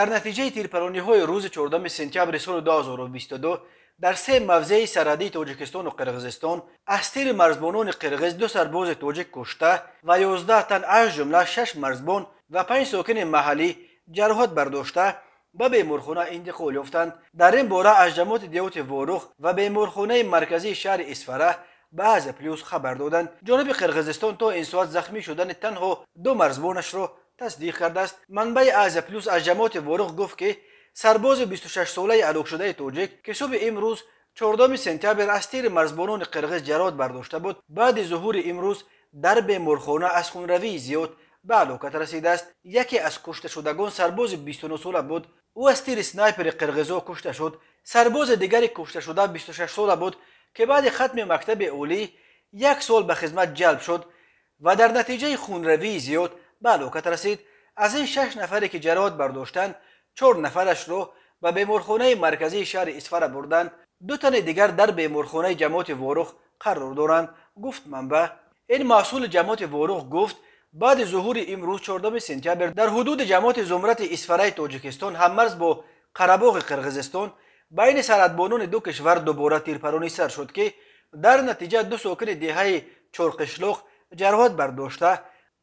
در نتیجه تیرپرانی‌های روز 14 سپتامبر سال 2022 در سه موضع سرحدی تاجیکستان و قرقیزستان از تیر مرزبانان قرقیز دو سرباز تاجیک کشته و 11 تن از جمله 6 مرزبان و 5 ساکن محلی جراحت برداشته به بیمارخانه انتقال یافتند. در این باره از جماعت دیوت واروخ و بیمارخانه مرکزی شهر اسفره به از پلیس خبر دادند. جانب قرقیزستان تا این ساعت زخمی شدن تنها دو مرزبانش را تصدیق کرده است. منبع از پلیس از جماعت واروخ گفت که سرباز 26 ساله علاق شده تاجیک که صبح امروز 14 سپتامبر از تیر مرزبانان قرقیز جراحت برداشته بود، بعد ظهور امروز در بیمارخانه از خونروی زیاد به هلاکت رسیده است. یکی از کشته شدگان سرباز 29 ساله بود، او از تیر اسنایپر قرقیزها کشته شد. سرباز دیگری کشته شده 26 ساله بود که بعد ختم مکتب اولی 1 سال به خدمت جلب شد و در نتیجه خونروی زیاد به هلاکت رسید. از این 6 نفری که جراحت برداشتند 4 نفرش را به بیمارخانه مرکزی شهر اسفره بردند. 2 تن دیگر در بیمارخانه جماعت واروخ قرار دارند، گفت منبع. این مسئول جماعت واروخ گفت بعد ظهور امروز 14 سپتامبر در حدود جماعت زمرت اسفره تاجیکستان هممرز با قره‌باغ قرقیزستان بین سرحدبانان دو کشور دوباره تیرپرانی سر شد که در نتیجه 2 ساکن دهه چارقشلاق جراحت برداشته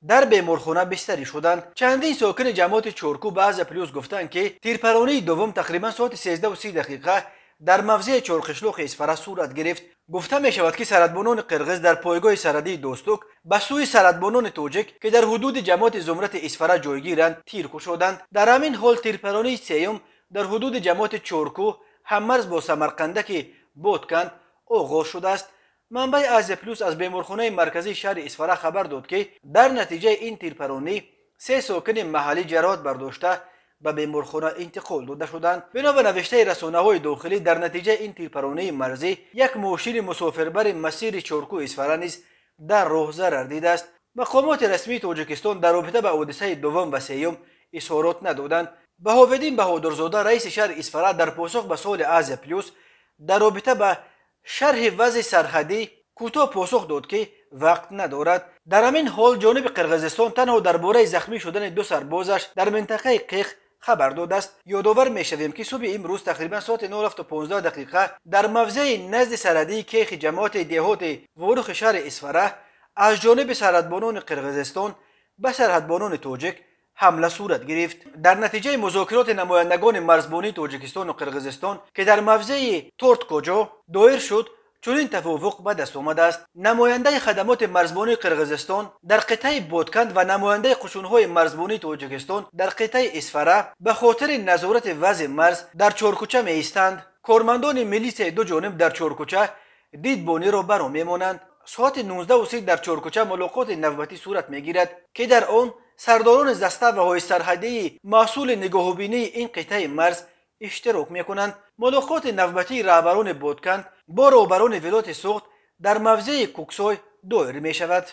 در بیمارخانه بستری شدند. چندین ساکن جماعت چورکو به از پلیس گفتند که تیرپرانی دوم تقریبا ساعت 13:30 در موضع چارقشلاق اسفره صورت گرفت. گفته می شود که سرحدبانان قرقیز در پایگاه سرحدی دوستوک به سوی سرحدبانان تاجیک که در حدود جماعت زمرت اسفره جایگیرند تیر کشیدند. در همین حال تیرپرانی سیوم در حدود جماعت چورکو هممرز با سمرقندک بودکند آغاز شده است. منبع از پلیس از بیمارخانه مرکزی شهر اسفره خبر داد که در نتیجه این تیرپرانی 3 ساکن محلی جراحت برداشته به بیمارخانه انتقال داده شدند. بنا به نوشته رسانه‌های داخلی در نتیجه این تیرپرانی مرزی یک ماشین مسافربر مسیر چورکو اسفره نیز در راه ضرر دیده است. مقامات رسمی تاجیکستان در رابطه به حادثه دوم و سیوم اظهارات ندادند. بهاودین بهادرزاده رئیس شهر اسفره در پاسخ به سوال از پلیس در رابطه به شرح وضع سرحدی کوتاه پاسخ داد که وقت ندارد. در همین حال جانب قرقیزستان تنها درباره زخمی شدن 2 سربازش در منطقه قیخ خبر داده است. یادآور می‌شویم که صبح امروز تقریبا ساعت 9:15 در موضع نزد سرحدی قیخ جماعت دیهات واروخ شهر اسفره از جانب سرحدبانان قرقیزستان به سرحدبانان تاجیک حمله صورت گرفت. در نتیجه مذاکرات نمایندگان مرزبانی تاجیکستان و قرقیزستان که در موضع تورتکوجا دایر شد چنین توافق به دست آمده است. نماینده خدمات مرزبانی قرقیزستان در قطعه بودکند و نماینده قشون‌های مرزبانی تاجیکستان در قطعه اسفره به خاطر نظارت وضع مرز در چارکوچه می ایستند. کارمندان میلیس دو جانب در چارکوچه دیدبانی را برا میمانند. ساعت 19:30 در چارکوچه ملاقات نوبتی صورت میگیرد که در آن سرداران دسته و های سرحدی مسئول نگاهبینی این قطعه مرز اشتراک میکنند. ملاقات نوبتی رهبران بودکند با رهبران ولایت سوخت در موضع کوکسوی دایر می شود.